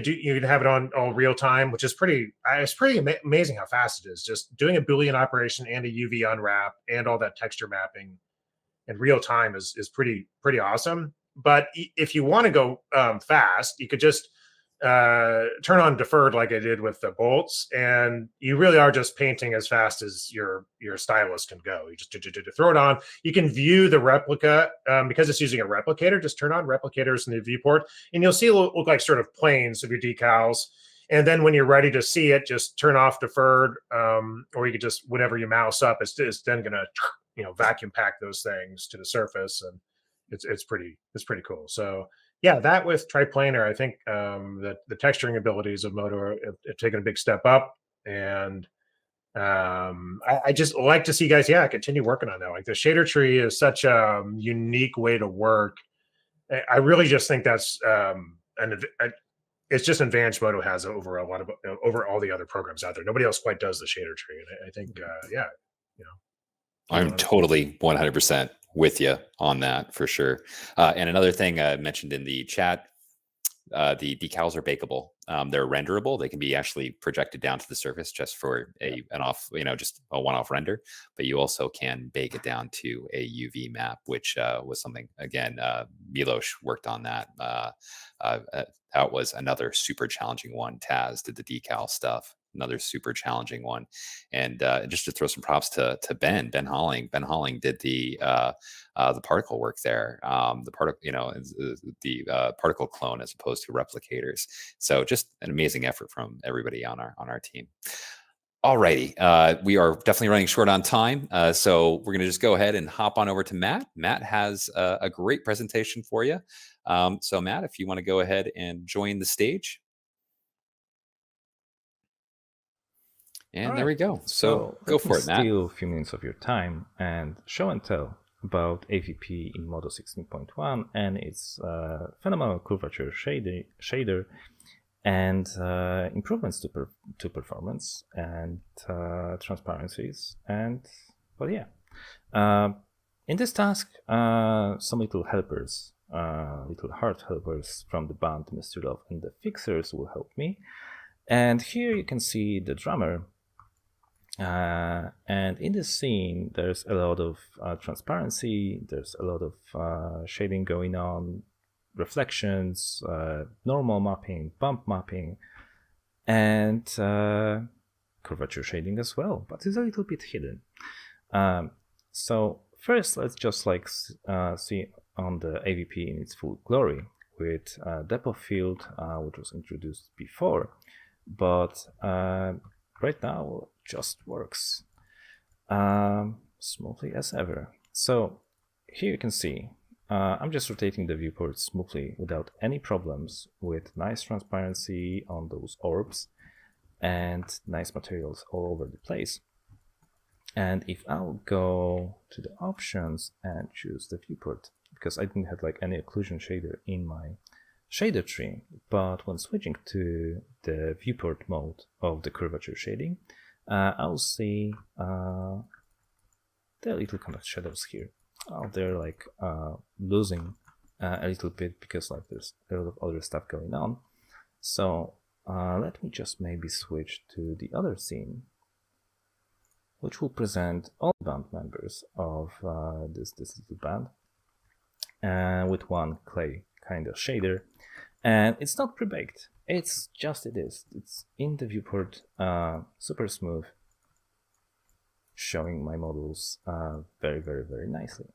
you can have it on all real time, which is it's pretty amazing how fast it is. Just doing a Boolean operation and a UV unwrap and all that texture mapping in real time is pretty awesome. But if you want to go fast, you could just turn on deferred like I did with the bolts, and you really are just painting as fast as your stylus can go. You just throw it on. You can view the replica because it's using a replicator. Just turn on replicators in the viewport, and you'll see it look like sort of planes of your decals. And then when you're ready to see it, just turn off deferred, or you could just, whenever you mouse up, it's then going to vacuum pack those things to the surface, and it's pretty cool. So yeah, that with triplanar, I think that the texturing abilities of Modo have taken a big step up, and I just like to see guys, continue working on that. The shader tree is such a unique way to work. I really just think that's it's just an advantage Modo has over over all the other programs out there. Nobody else quite does the shader tree, and I think I'm totally 100% with you on that for sure. And another thing I mentioned in the chat, the decals are bakeable. They're renderable. They can be actually projected down to the surface just for just a one-off render. But you also can bake it down to a UV map, which was something, again, Milos worked on that. That was another super challenging one. Taz did the decal stuff. Another super challenging one. And just to throw some props to Ben Holling. Ben Holling did the particle work there. The particle clone as opposed to replicators. So just an amazing effort from everybody on our team. Alrighty, we are definitely running short on time, so we're going to just go ahead and hop on over to Matt. Matt has a great presentation for you. So Matt, if you want to go ahead and join the stage. And there we go. So go for it, Matt. Steal a few minutes of your time and show and tell about AVP in Modo 16.1 and its phenomenal curvature shader and improvements to performance and transparencies. And well, yeah. In this task, some little helpers, little hard helpers from the band Mr. Love and the Fixers will help me. And here you can see the drummer. And in this scene, there's a lot of transparency, there's a lot of shading going on, reflections, normal mapping, bump mapping, and curvature shading as well, but it's a little bit hidden. So first, let's just see on the AVP in its full glory with depth of field, which was introduced before, but right now just works smoothly as ever. So here you can see I'm just rotating the viewport smoothly without any problems, with nice transparency on those orbs and nice materials all over the place. And if I'll go to the options and choose the viewport, because I didn't have like any occlusion shader in my shader tree, but when switching to the viewport mode of the curvature shading, I'll see the little contact shadows here. They're like losing a little bit because like there's a lot of other stuff going on. So let me just maybe switch to the other scene, which will present all band members of this little band with one clay kind of shader. And it's not pre-baked, it's just it's in the viewport, super smooth, showing my models very, very, very nicely.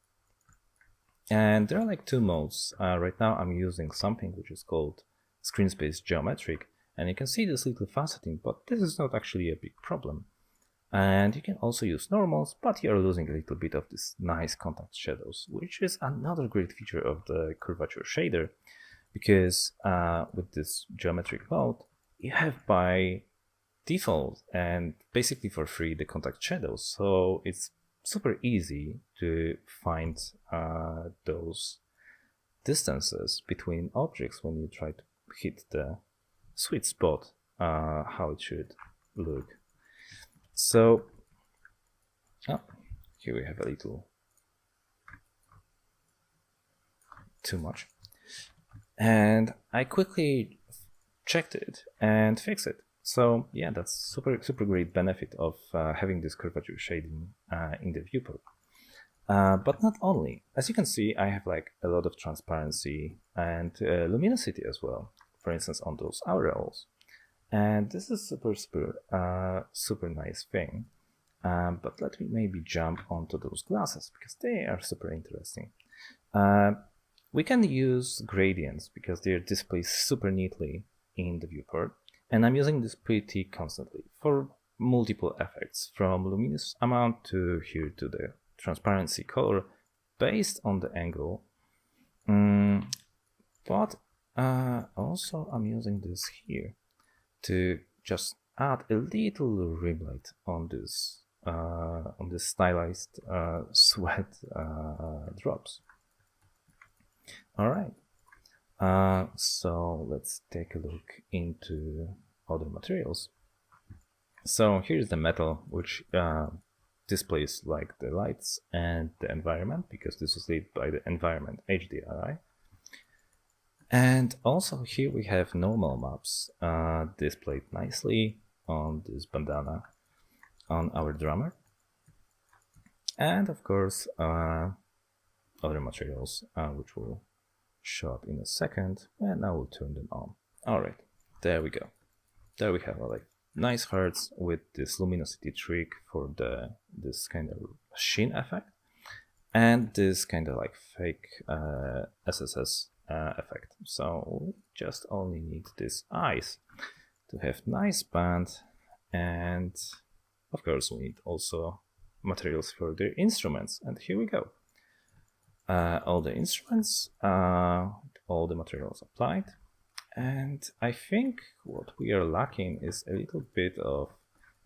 And there are like two modes. Right now I'm using something which is called screen space geometric, and you can see this little faceting, but this is not actually a big problem. And you can also use normals, but you're losing a little bit of this nice contact shadows, which is another great feature of the curvature shader, because with this geometric mode, you have by default and basically for free the contact shadows. So it's super easy to find those distances between objects when you try to hit the sweet spot, how it should look. So here we have a little too much, and I quickly checked it and fixed it. So yeah, that's super great benefit of having this curvature shading in the viewport. But not only, as you can see, I have like a lot of transparency and luminosity as well, for instance on those aureoles. And this is super nice thing. But let me maybe jump onto those glasses because they are super interesting. We can use gradients because they're displayed super neatly in the viewport. And I'm using this pretty constantly for multiple effects, from luminous amount to here to the transparency color based on the angle. But also I'm using this here to just add a little rim light on this stylized sweat drops. All right, so let's take a look into other materials. So here's the metal, which displays like the lights and the environment, because this was lit by the environment HDRI. And also here we have normal maps displayed nicely on this bandana on our drummer. And of course other materials which will show up in a second, and I will turn them on. All right, there we go. There we have like nice hearts with this luminosity trick for this kind of sheen effect, and this kind of like fake SSS effect. So we just only need these eyes to have nice band, and of course we need also materials for the instruments, and here we go. All the instruments all the materials applied. And I think what we are lacking is a little bit of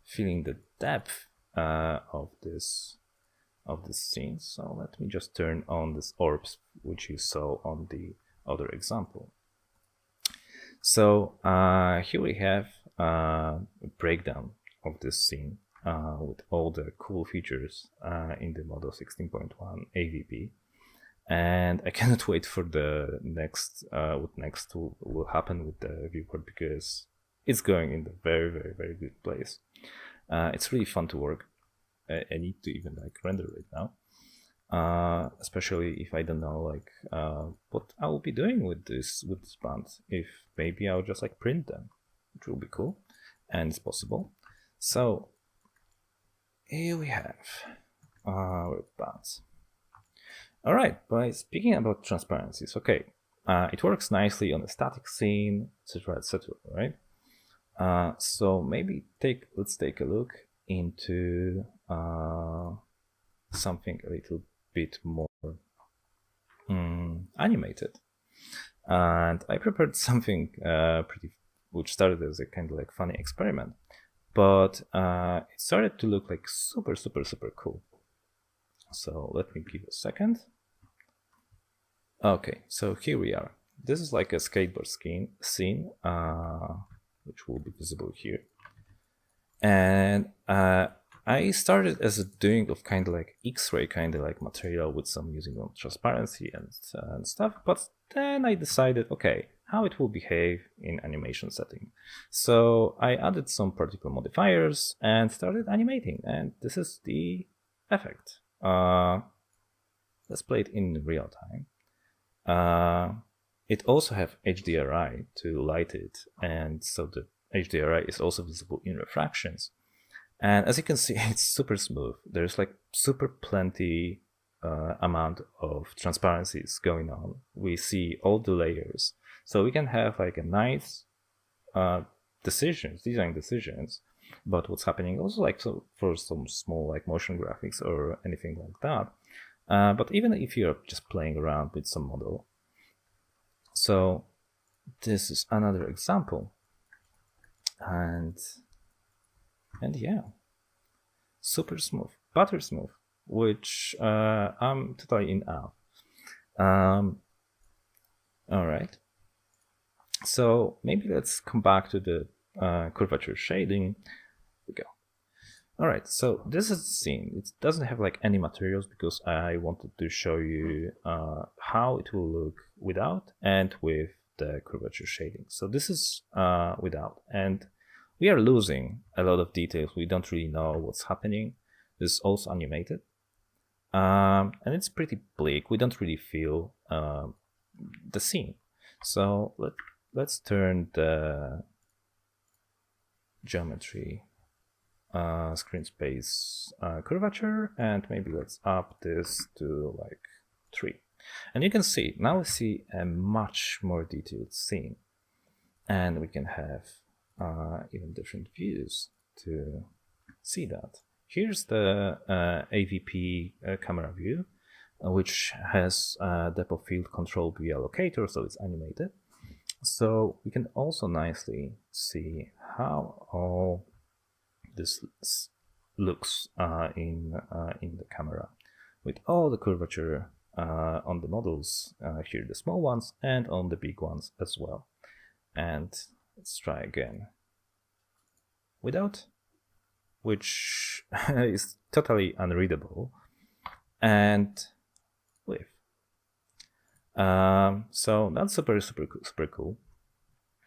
feeling the depth of this scene. So let me just turn on this orbs, which you saw on the other example. So here we have a breakdown of this scene with all the cool features in the Modo 16.1 AVP. And I cannot wait for the next, what next will happen with the viewport, because it's going in the very, very, very good place. It's really fun to work. I need to even like render it now, especially if I don't know like what I will be doing with this bands. If maybe I'll just like print them, which will be cool, and it's possible. So here we have our bands. All right, by speaking about transparencies, okay, it works nicely on a static scene, etc., etc., right? So maybe let's take a look into something a little bit more animated, and I prepared something which started as a kind of like funny experiment, but it started to look like super cool. So let me give a second. Okay, so here we are. This is like a skateboard scene, which will be visible here. And I started as a doing of kind of like X-ray kind of like material with some using transparency and stuff. But then I decided, okay, how it will behave in animation setting. So I added some particle modifiers and started animating. And this is the effect. Let's play it in real time. It also have HDRI to light it, and so the HDRI is also visible in refractions. And as you can see, it's super smooth. There's like super plenty amount of transparencies going on. We see all the layers, so we can have like a nice design decisions about what's happening. Also, like so for some small like motion graphics or anything like that. But even if you're just playing around with some model. So this is another example. And yeah, super smooth, butter smooth, which I'm totally in awe. All right. So maybe let's come back to the curvature shading. Here we go. All right, so this is the scene. It doesn't have like any materials because I wanted to show you how it will look without and with the curvature shading. So this is without, and we are losing a lot of details. We don't really know what's happening. This is also animated, and it's pretty bleak. We don't really feel the scene. So let's turn the geometry screen space curvature, and maybe let's up this to like 3. And you can see, now we see a much more detailed scene. And we can have even different views to see that. Here's the AVP camera view, which has depth of field control via locator, so it's animated. So we can also nicely see how all this looks in the camera, with all the curvature on the models, here the small ones, and on the big ones as well. And let's try again without, which is totally unreadable, and with. So that's super cool.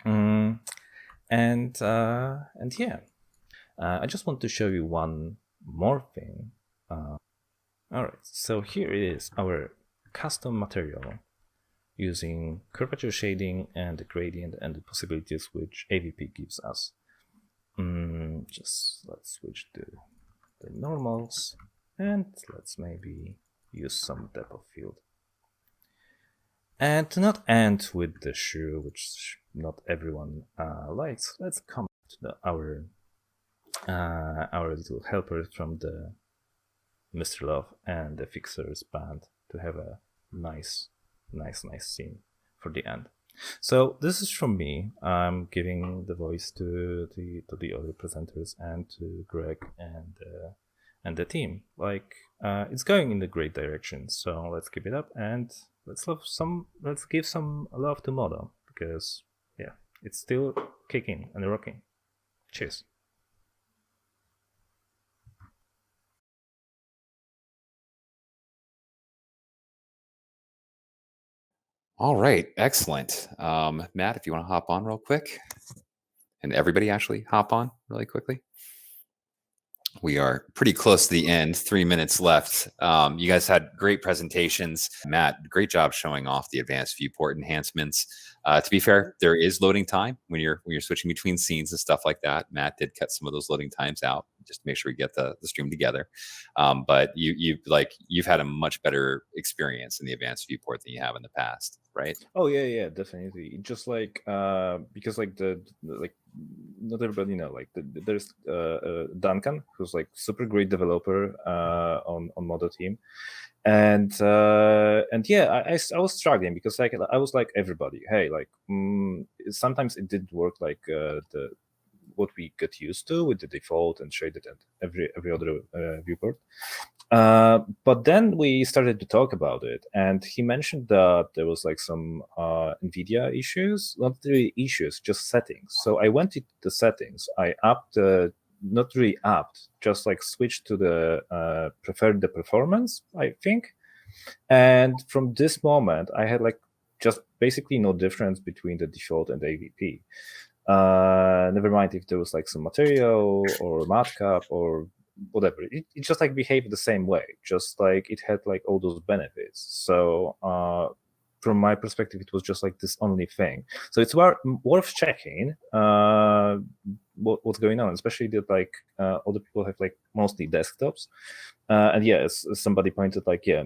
And yeah. I just want to show you one more thing. All right, so here it is, our custom material using curvature shading and the gradient and the possibilities which AVP gives us. Just let's switch to the normals and let's maybe use some depth of field. And to not end with the shoe, which not everyone likes, let's come to our little helper from the Mr. Love and the Fixers band to have a nice scene for the end. So this is from me. I'm giving the voice to the other presenters and to Greg and the team. Like it's going in the great direction. So let's keep it up and let's give some love to Modo, because yeah, it's still kicking and rocking. Cheers. All right, excellent. Matt, if you want to hop on real quick, and everybody actually hop on really quickly. We are pretty close to the end, 3 minutes left. You guys had great presentations. Matt, great job showing off the advanced viewport enhancements. To be fair, there is loading time when you're switching between scenes and stuff like that. Matt did cut some of those loading times out just to make sure we get the stream together. But you've had a much better experience in the advanced viewport than you have in the past, right? Oh yeah, definitely. Just like because like not everybody know, like there's Duncan, who's like super great developer on Modo team, and yeah, I was struggling because like I was like everybody, hey, like sometimes it didn't work like what we got used to with the default and shaded and every other viewport. But then we started to talk about it, and he mentioned that there was like some NVIDIA issues, not really issues, just settings. So I went into the settings, I upped not really upped, just like switched to the preferred the performance, I think. And from this moment, I had like just basically no difference between the default and the AVP. Never mind if there was like some material or matcap or whatever, it just like behaved the same way, just like it had like all those benefits. So from my perspective, it was just like this only thing. So it's worth checking what's going on, especially that like other people have like mostly desktops. And yeah, as somebody pointed, like, yeah,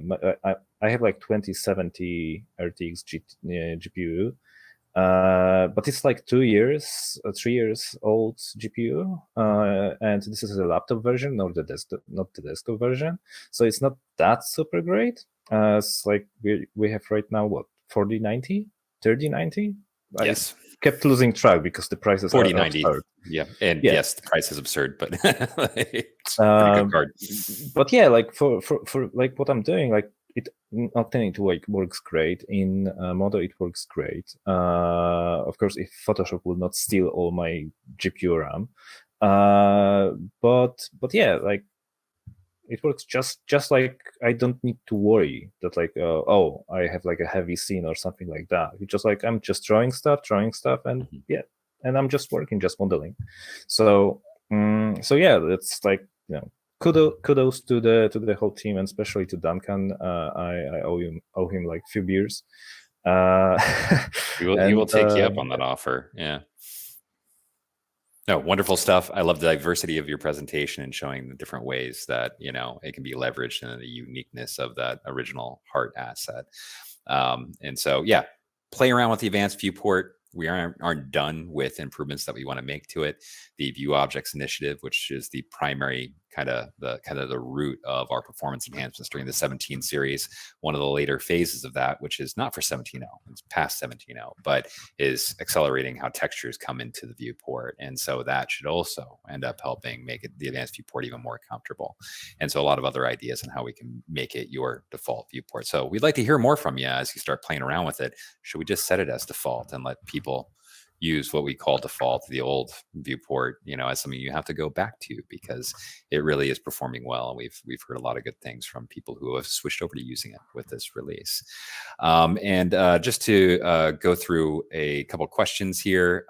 I have like 2070 RTX GPU. But it's like 3 years old GPU, and this is a laptop version, not the desktop version. So it's not that super great. It's like we have right now what 4090, 3090. Yes. I kept losing track because the prices 4090. are absurd. Yeah, and yeah. Yes, the price is absurd, but it's a pretty good card. But yeah, like for like what I'm doing, like it Octane, it like works great in Modo. It works great. Of course, if Photoshop will not steal all my GPU RAM, but yeah, like it works just like I don't need to worry that like oh, I have like a heavy scene or something like that. It's just like I'm just drawing stuff, and yeah, and I'm just working, just modeling. So yeah, it's like, you know, kudos to the whole team, and especially to Duncan. I owe him like a few beers. He will take you up on that offer. Yeah. No, wonderful stuff. I love the diversity of your presentation and showing the different ways that, you know, it can be leveraged and the uniqueness of that original heart asset. And so, yeah, play around with the advanced viewport. We aren't done with improvements that we want to make to it. The View Objects Initiative, which is the primary kind of the root of our performance enhancements during the 17 series. One of the later phases of that, which is not for 17.0, it's past 17.0, but is accelerating how textures come into the viewport. And so that should also end up helping make the advanced viewport even more comfortable. And so a lot of other ideas on how we can make it your default viewport. So we'd like to hear more from you as you start playing around with it. Should we just set it as default and let people use what we call default, the old viewport, you know, as something you have to go back to, because it really is performing well. And we've heard a lot of good things from people who have switched over to using it with this release. And just to go through a couple questions here.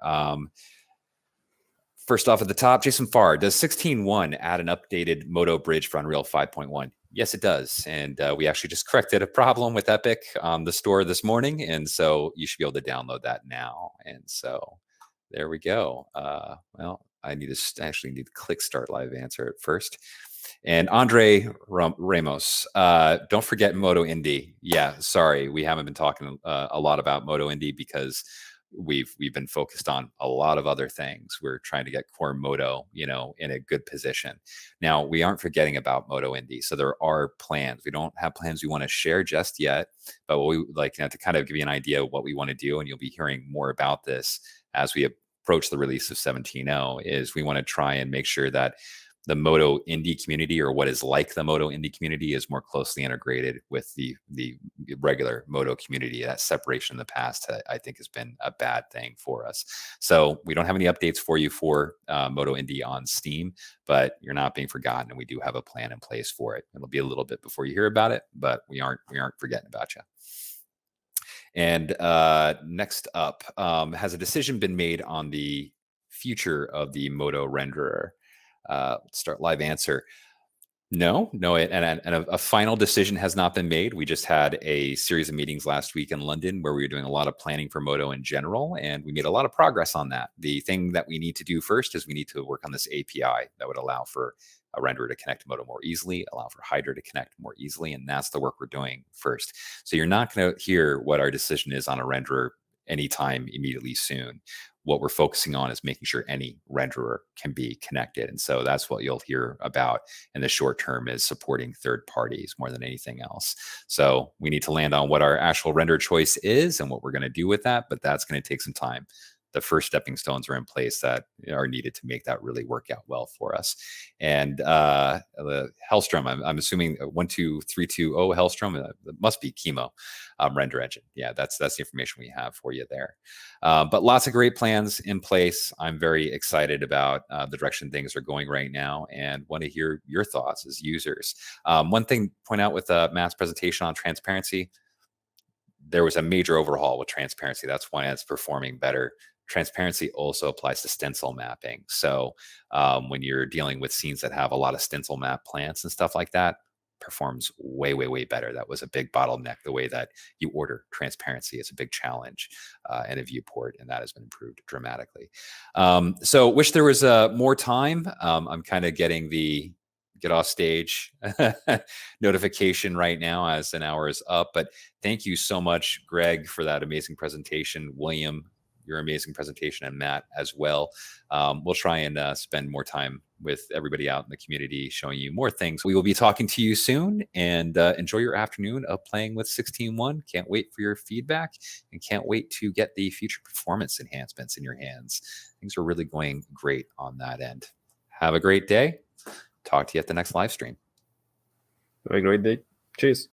First off at the top, Jason Farr, does 16.1 add an updated Modo bridge for Unreal 5.1? Yes, it does. And we actually just corrected a problem with Epic on the store this morning. And so you should be able to download that now. And so there we go. Well, I actually need to click start live answer at first. And Andre Ramos, don't forget Modo Indie. Yeah, sorry, we haven't been talking a lot about Modo Indie because we've been focused on a lot of other things. We're trying to get core Modo, you know, in a good position. Now, we aren't forgetting about Modo Indie. So there are plans. We don't have plans we want to share just yet, but what we would like, you know, to kind of give you an idea of what we want to do, and you'll be hearing more about this as we approach the release of 17.0, is we want to try and make sure that the Modo Indie community, or what is like the Modo Indie community, is more closely integrated with the regular Modo community. That separation in the past, I think, has been a bad thing for us. So we don't have any updates for you for Modo Indie on Steam, but you're not being forgotten, and we do have a plan in place for it. It'll be a little bit before you hear about it, but we aren't forgetting about you. And next up, has a decision been made on the future of the Modo renderer? Let's start live answer. No, and a final decision has not been made. We just had a series of meetings last week in London where we were doing a lot of planning for Modo in general, and we made a lot of progress on that. The thing that we need to do first is we need to work on this API that would allow for a renderer to connect to Modo more easily, allow for Hydra to connect more easily, and that's the work we're doing first. So you're not going to hear what our decision is on a renderer anytime immediately soon. What we're focusing on is making sure any renderer can be connected. And so that's what you'll hear about in the short term, is supporting third parties more than anything else. So we need to land on what our actual render choice is and what we're going to do with that, but that's going to take some time. The first stepping stones are in place that are needed to make that really work out well for us. And the Hellstrom, I'm assuming 12320 Hellstrom, it must be Chemo render engine. Yeah, that's the information we have for you there. But lots of great plans in place. I'm very excited about the direction things are going right now, and want to hear your thoughts as users. One thing to point out with Matt's presentation on transparency, there was a major overhaul with transparency. That's why it's performing better. Transparency also applies to stencil mapping. So when you're dealing with scenes that have a lot of stencil map plants and stuff like that, performs way, way, way better. That was a big bottleneck. The way that you order transparency is a big challenge in a viewport, and that has been improved dramatically. So wish there was more time. I'm kind of getting the get off stage notification right now as an hour is up, but thank you so much, Greg, for that amazing presentation. William, your amazing presentation, and Matt as well. We'll try and spend more time with everybody out in the community, showing you more things. We will be talking to you soon, and enjoy your afternoon of playing with 16.1. Can't wait for your feedback, and can't wait to get the future performance enhancements in your hands. Things are really going great on that end. Have a great day. Talk to you at the next live stream. Have a great day. Cheers.